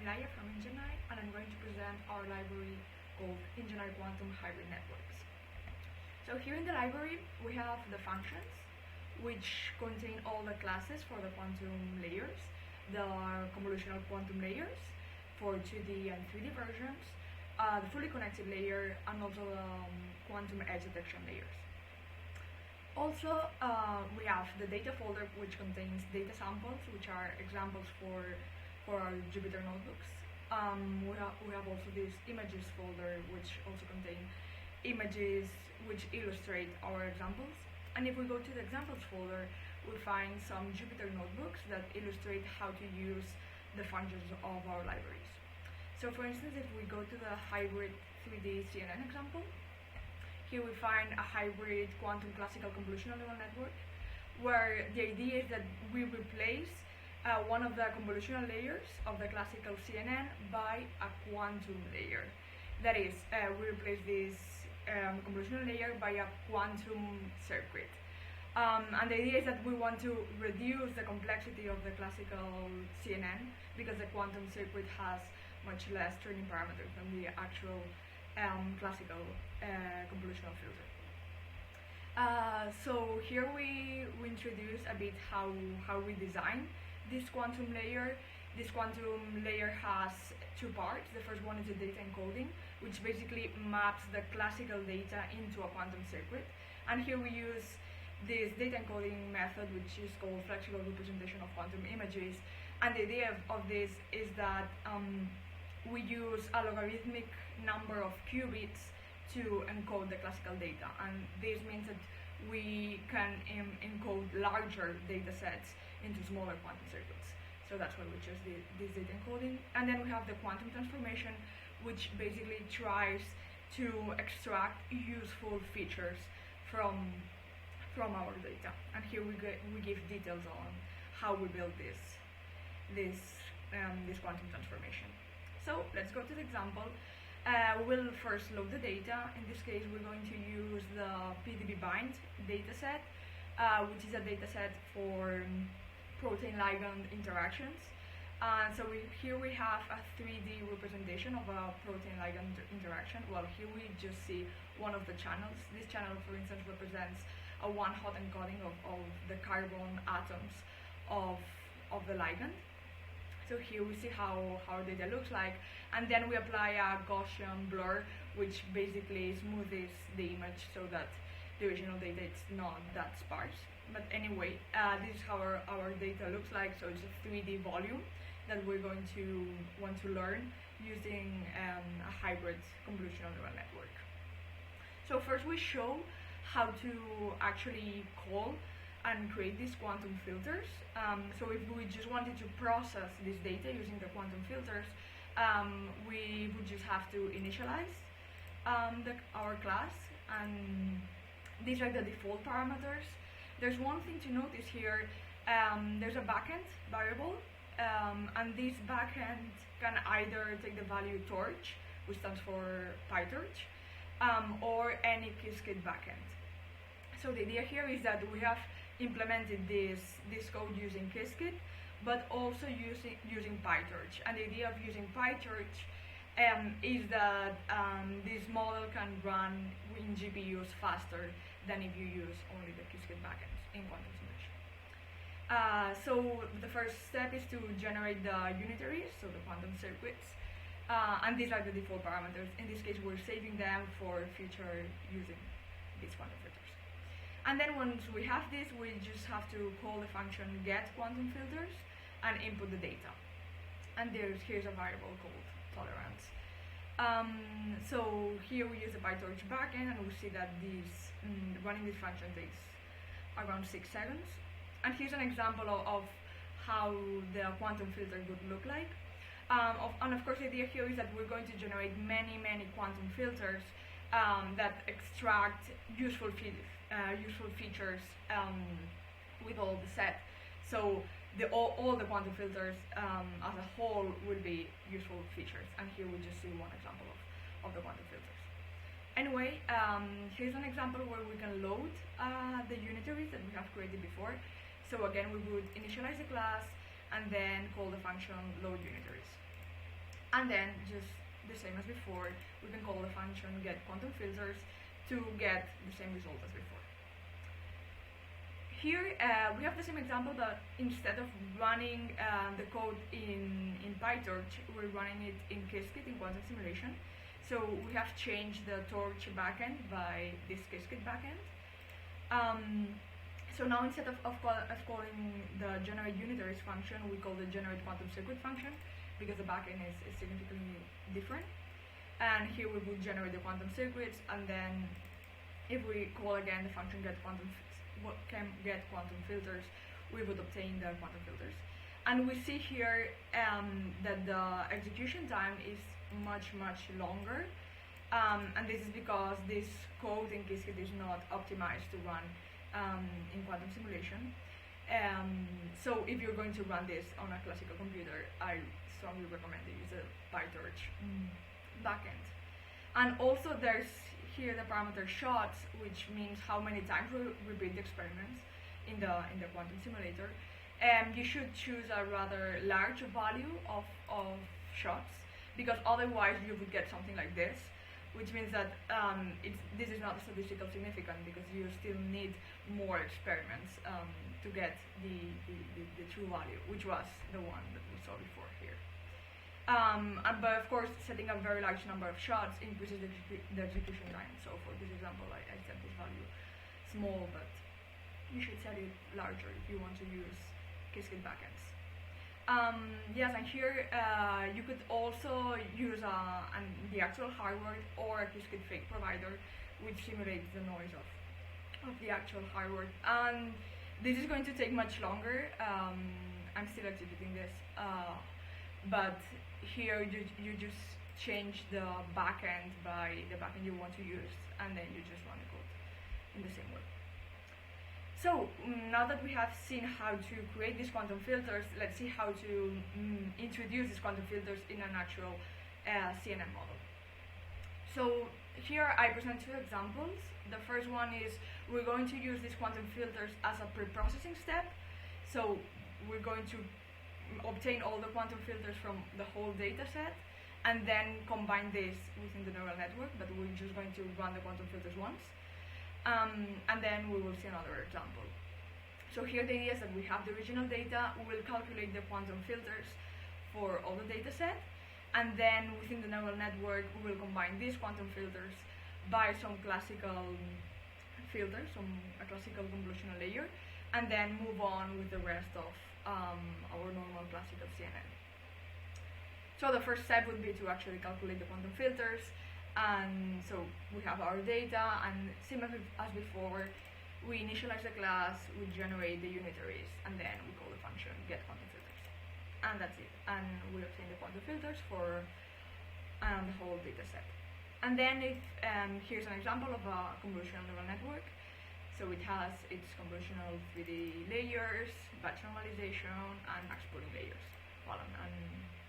I'm Laia from Ingenii, and I'm going to present our library called Ingenii Quantum Hybrid Networks. So here in the library we have the functions, which contain all the classes for the quantum layers, the convolutional quantum layers for 2D and 3D versions, the fully connected layer, and also the quantum edge detection layers. Also, we have the data folder, which contains data samples, which are examples for our Jupyter notebooks. We have also this images folder, which also contain images which illustrate our examples. And if we go to the examples folder, we find some Jupyter notebooks that illustrate how to use the functions of our libraries. So for instance, if we go to the hybrid 3D CNN example, here we find a hybrid quantum classical convolutional neural network, where the idea is that we replace one of the convolutional layers of the classical CNN by a quantum layer. That is, we replace this convolutional layer by a quantum circuit. And the idea is that we want to reduce the complexity of the classical CNN, because the quantum circuit has much less training parameters than the actual classical convolutional filter. So here we introduce a bit how we design this quantum layer. This quantum layer has two parts. The first one is the data encoding, which basically maps the classical data into a quantum circuit. And here we use this data encoding method, which is called flexible representation of quantum images. And the idea of this is that we use a logarithmic number of qubits to encode the classical data, and this means that we can encode larger data sets into smaller quantum circuits. So that's why we choose this data encoding. And then we have the quantum transformation, which basically tries to extract useful features from our data. And here we give details on how we build this quantum transformation. So let's go to the example. We'll first load the data. In this case, we're going to use the PDB-bind dataset, which is a dataset for protein-ligand interactions. And so here we have a 3D representation of a protein-ligand interaction. Well, here we just see one of the channels. This channel, for instance, represents a one-hot encoding of the carbon atoms of the ligand. So here we see how our data looks like, and then we apply a Gaussian blur, which basically smoothes the image so that the original data is not that sparse. But anyway, this is how our data looks like. So it's a 3D volume that we're going to want to learn using a hybrid convolutional neural network. So first we show how to actually call and create these quantum filters. So if we just wanted to process this data using the quantum filters, we would just have to initialize our class, and these are the default parameters. There's one thing to notice here. There's a backend variable, and this backend can either take the value torch, which stands for PyTorch, or any Qiskit backend. So the idea here is that we have implemented this code using Qiskit, but also using PyTorch. And the idea of using PyTorch is that this model can run in GPUs faster than if you use only the Qiskit backends in quantum simulation. So the first step is to generate the unitaries, so the quantum circuits, and these are the default parameters. In this case, we're saving them for future using these quantum filters. And then once we have this, we just have to call the function get quantum filters and input the data. And here's a variable called tolerance. So here we use the PyTorch backend, and we see that running this function takes around 6 seconds. And here's an example of how the quantum filter would look like. And of course, the idea here is that we're going to generate many quantum filters that extract useful features with all the set. So all the quantum filters as a whole will be useful features. And here we just see one example of the quantum filters. Anyway, here's an example where we can load the unitaries that we have created before. So again, we would initialize the class and then call the function load unitaries. and then just the same as before, we can call the function get quantum filters to get the same result as before. Here we have the same example, but instead of running the code in PyTorch, we're running it in Qiskit in quantum simulation. So we have changed the Torch backend by this Qiskit backend. So now instead of calling the generate unitaries function, we call the generate quantum circuit function, because the backend is significantly different. And here we would generate the quantum circuits, and then if we call again the function get quantum filters, we would obtain the quantum filters. And we see here that the execution time is much longer, and this is because this code in Qiskit is not optimized to run in quantum simulation. So if you're going to run this on a classical computer, I strongly recommend to use the PyTorch backend. And also there's here the parameter shots, which means how many times we repeat the experiments in the quantum simulator. You should choose a rather large value of shots, because otherwise you would get something like this, which means that this is not statistically significant, because you still need more experiments to get the true value, which was the one that we saw before here. But of course, setting a very large number of shots increases the execution time. So for this example, I set this value small, but you should set it larger if you want to use Qiskit backends. Yes, and here you could also use the actual hardware or a Qiskit fake provider, which simulates the noise of the actual hardware. And this is going to take much longer. I'm still executing this, but here you just change the backend by the backend you want to use, and then you just run the code in the same way. So now that we have seen how to create these quantum filters, let's see how to introduce these quantum filters in an actual CNN model. So here I present two examples. The first one is we're going to use these quantum filters as a pre-processing step. So we're going to obtain all the quantum filters from the whole data set, and then combine this within the neural network, but we're just going to run the quantum filters once. And then we will see another example. So here the idea is that we have the original data, we will calculate the quantum filters for all the data set, and then within the neural network we will combine these quantum filters by some classical filters, a classical convolutional layer, and then move on with the rest of our normal classical CNN. So the first step would be to actually calculate the quantum filters, and so we have our data, and similar as before, we initialize the class, we generate the unitaries, and then we call the function get quantum filters, and that's it. And we obtain the quantum filters for the whole data set. And then here's an example of a convolutional neural network. So it has its convolutional 3D layers, batch normalization, and max pooling layers, and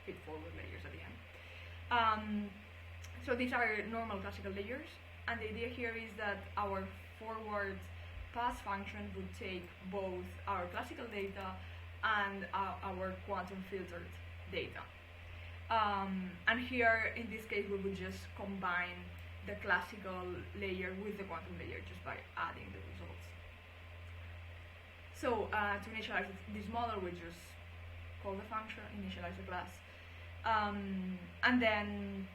feed-forward layers at the end. So these are normal classical layers, and the idea here is that our forward pass function would take both our classical data and our quantum filtered data. And here, in this case, we would just combine the classical layer with the quantum layer just by adding the results. So to initialize this model, we just call the function, initialize the class, and then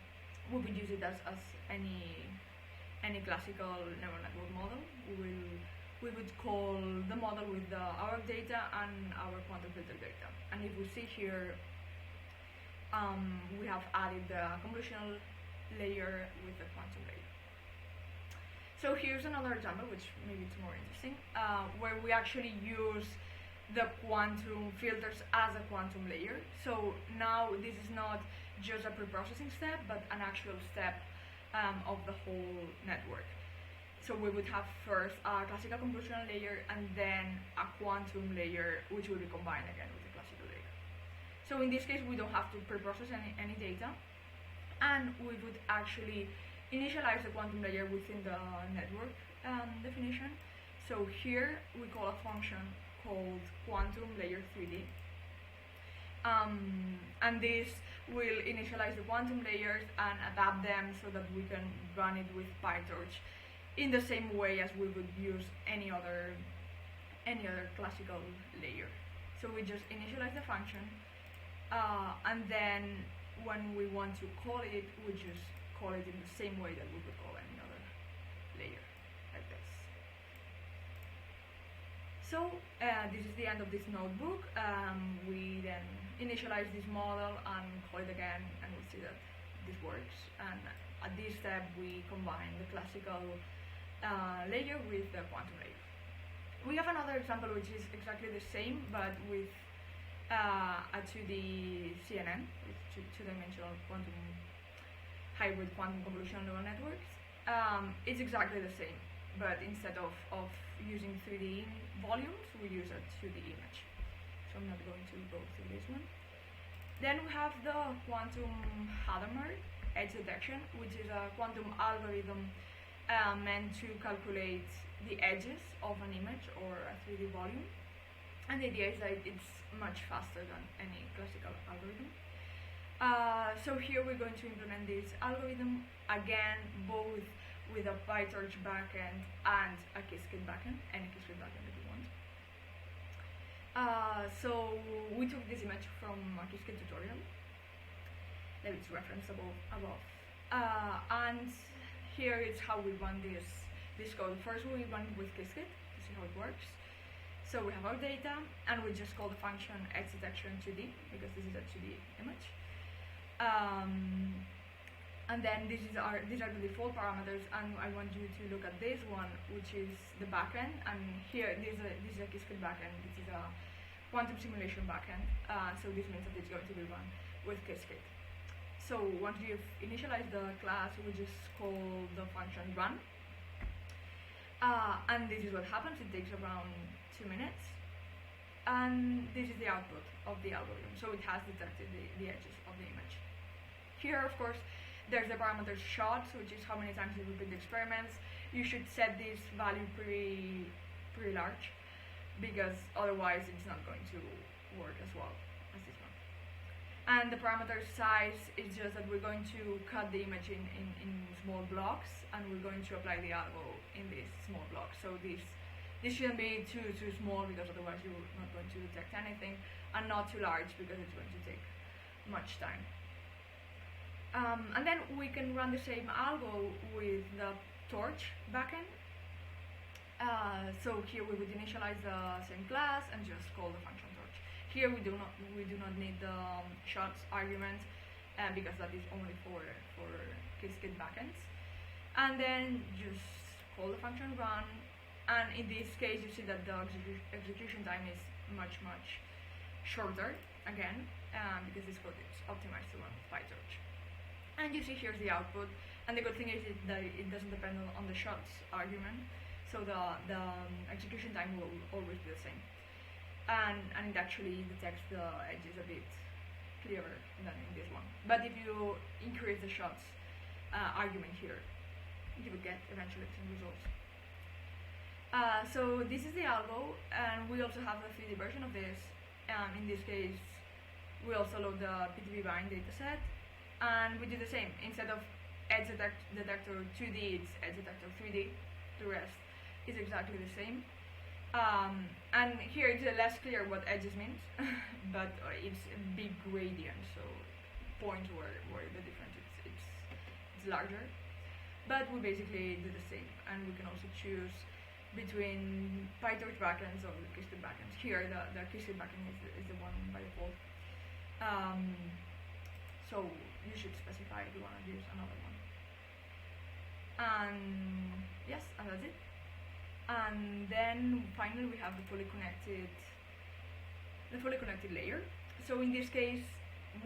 we would use it as any classical neural network model. We would call the model with our data and our quantum filter data. And if we see here, we have added the convolutional layer with the quantum layer. So here's another example, which maybe it's more interesting, where we actually use the quantum filters as a quantum layer. So now this is not just a pre-processing step, but an actual step of the whole network. So we would have first a classical convolutional layer, and then a quantum layer, which will be combined again with the classical layer. So in this case, we don't have to pre-process any data, and we would actually initialize the quantum layer within the network definition. So here we call a function called quantum layer 3D, and this we'll initialize the quantum layers and adapt them so that we can run it with PyTorch in the same way as we would use any other classical layer. So we just initialize the function, and then when we want to call it, we just call it in the same way that we would call any other layer, like this. So this is the end of this notebook. We then initialize this model and call it again, and we'll see that this works. And at this step, we combine the classical layer with the quantum layer. We have another example which is exactly the same, but with a 2D CNN, with two-dimensional hybrid quantum convolutional neural networks. It's exactly the same, but instead of using 3D volumes, we use a 2D image. So I'm not going to go through this one. Then we have the quantum Hadamard edge detection, which is a quantum algorithm meant to calculate the edges of an image or a 3D volume. And the idea is that it's much faster than any classical algorithm. So here we're going to implement this algorithm again, both with a PyTorch backend and a Qiskit backend, any Qiskit backend that you want. So we took this image from a Qiskit tutorial that is referenceable above, and here is how we run this code. First we run it with Qiskit to see how it works. So we have our data, and we just call the function edge detection 2D because this is a 2D image. And then these are the default parameters, and I want you to look at this one, which is the backend. And here, this is a Qiskit backend. This is a quantum simulation backend. So this means that it's going to be run with Qiskit. So once you've initialized the class, we just call the function run. And this is what happens. It takes around 2 minutes. And this is the output of the algorithm. So it has detected the edges of the image. Here, of course, there's the parameter shots, which is how many times you repeat the experiments. You should set this value pretty large, because otherwise it's not going to work as well as this one. And the parameter size is just that we're going to cut the image in small blocks, and we're going to apply the algo in these small blocks. So this shouldn't be too small, because otherwise you're not going to detect anything, and not too large, because it's going to take much time. And then we can run the same algo with the torch backend. So here we would initialize the same class and just call the function torch. Here we do not need the shots argument, because that is only for Qiskit backends. And then just call the function run. And in this case, you see that the execution time is much shorter again, because this code is optimized to run with PyTorch. And you see here's the output, and the good thing is that it doesn't depend on the shots argument, so the execution time will always be the same, and it actually detects the edges a bit clearer than in this one. But if you increase the shots argument here, you will get eventually the same results. So this is the algo, and we also have a 3D version of this. In this case, we also load the PTB-bind dataset. And we do the same. Instead of edge detector 2D, it's edge detector 3D. The rest is exactly the same. And here it's less clear what edges means, but it's a big gradient, so points where the difference it's larger. But we basically do the same, and we can also choose between PyTorch backends or Qiskit backends. Here the Qiskit backend is the one by default. So you should specify if you want to use another one. And yes, and that's it. And then finally we have the fully connected layer. So in this case,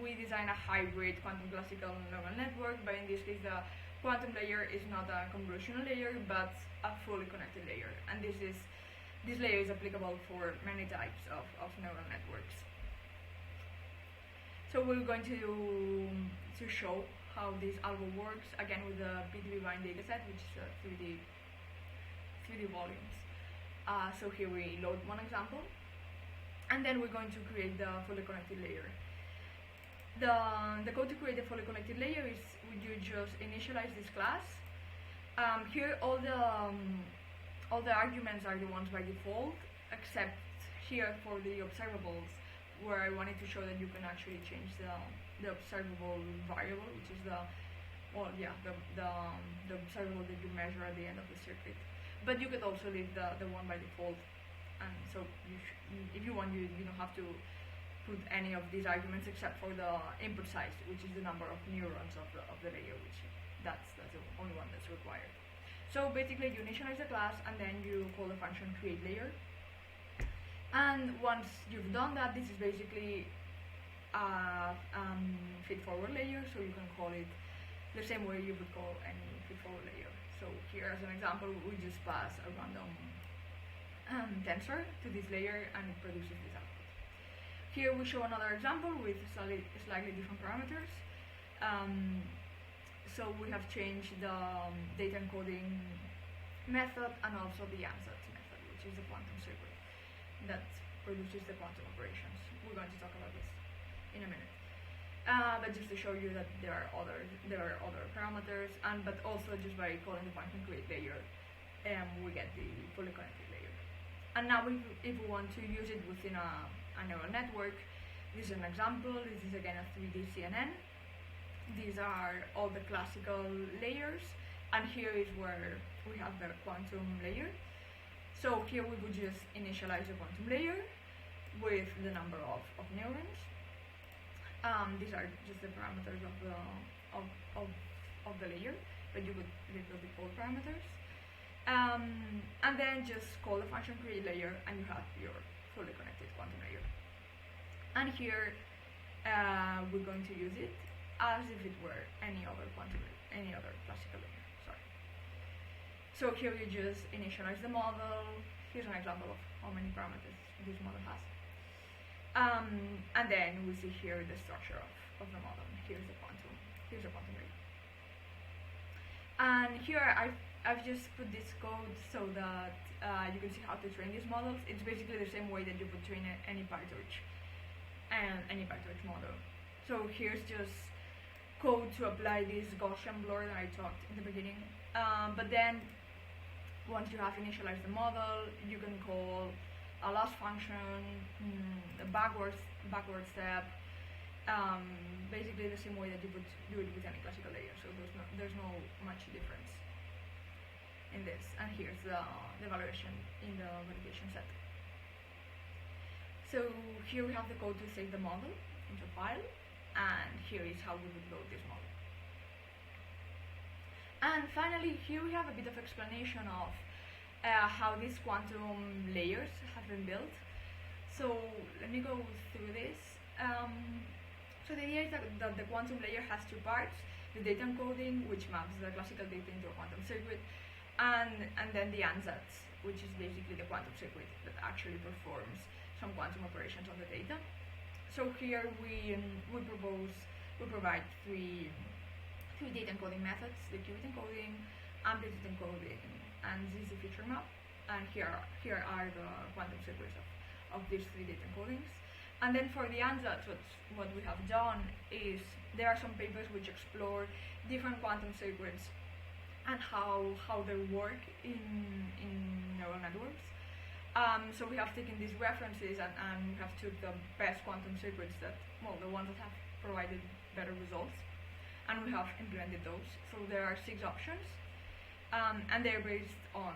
we design a hybrid quantum classical neural network, but in this case the quantum layer is not a convolutional layer, but a fully connected layer. And this layer is applicable for many types of neural networks. So we're going to show how this algo works, again with the PTB-bind dataset, which is 3D volumes. So here we load one example, and then we're going to create the fully connected layer. The code to create a fully connected layer is you just initialize this class. Here all the arguments are the ones by default, except here for the observables, where I wanted to show that you can actually change the observable variable, which is the observable that you measure at the end of the circuit. But you could also leave the one by default, and so if you want, you don't have to put any of these arguments except for the input size, which is the number of neurons of the layer, which that's the only one that's required. So basically you initialize the class and then you call the function create layer. And once you've done that, this is basically a feed-forward layer, so you can call it the same way you would call any feed-forward layer. So here as an example, we just pass a random tensor to this layer and it produces this output. Here we show another example with slightly different parameters. So we have changed the data encoding method and also the ansatz method, which is the quantum circuit that produces the quantum operations. We're going to talk about this in a minute. But just to show you that there are other parameters, but also just by calling the function create layer, we get the fully connected layer. And now if we want to use it within a neural network, this is an example. This is again a 3D CNN. These are all the classical layers, and here is where we have the quantum layer. So here we would just initialize the quantum layer with the number of neurons. These are just the parameters of the layer, but you would leave the default parameters. And then just call the function create layer and you have your fully connected quantum layer. And here we're going to use it as if it were any other classical layer. Sorry. So here you just initialize the model. Here's an example of how many parameters this model has. And then we see here the structure of the model. Here's the quantum layer. And here I've just put this code so that you can see how to train these models. It's basically the same way that you would train any PyTorch model. So here's just code to apply this Gaussian blur that I talked in the beginning. But then once you have initialized the model, you can call a loss function, a backward step, basically the same way that you would do it with any classical layer. So there's no much difference in this. And here's the evaluation in the validation set. So here we have the code to save the model into a file, and here is how we would load this model. And finally, here we have a bit of explanation of how these quantum layers have been built. So let me go through this. So the idea is that the quantum layer has two parts: the data encoding, which maps the classical data into a quantum circuit, and then the ansatz, which is basically the quantum circuit that actually performs some quantum operations on the data. So here we provide three data encoding methods: the qubit encoding, amplitude encoding, and ZZ feature map. And here are the quantum circuits of these three data encodings. And then for the ansatz, what we have done is there are some papers which explore different quantum circuits and how they work in neural networks. So we have taken these references and we have took the best quantum circuits the ones that have provided better results, and we have implemented those. So there are 6 options, and they're based on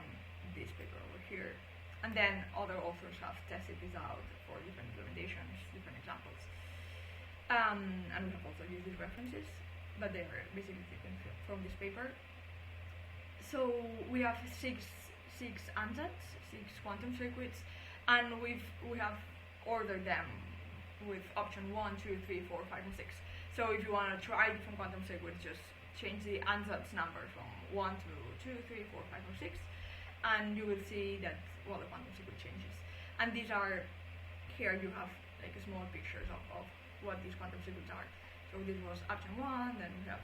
this paper over here. And then other authors have tested this out for different implementations, different examples. And we have also used these references, but they are basically taken from this paper. So we have six ansatz, 6 quantum circuits, and we have ordered them with option 1, 2, 3, 4, 5, and 6. So if you want to try different quantum circuits, just change the ansatz number from 1 to 2, 3, 4, 5, or 6, and you will see that the quantum circuit changes. And these are, here you have like small pictures of what these quantum circuits are. So this was option 1, then we have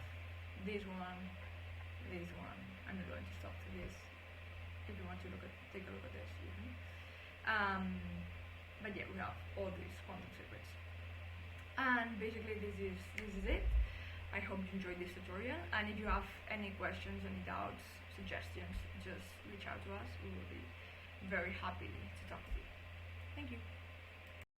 this one, I'm going to stop to this. If you want to take a look at this, you can. But yeah, we have all these quantum circuits. And basically this is it. I hope you enjoyed this tutorial, and if you have any questions, any doubts, suggestions, just reach out to us. We will be very happy to talk to you. Thank you.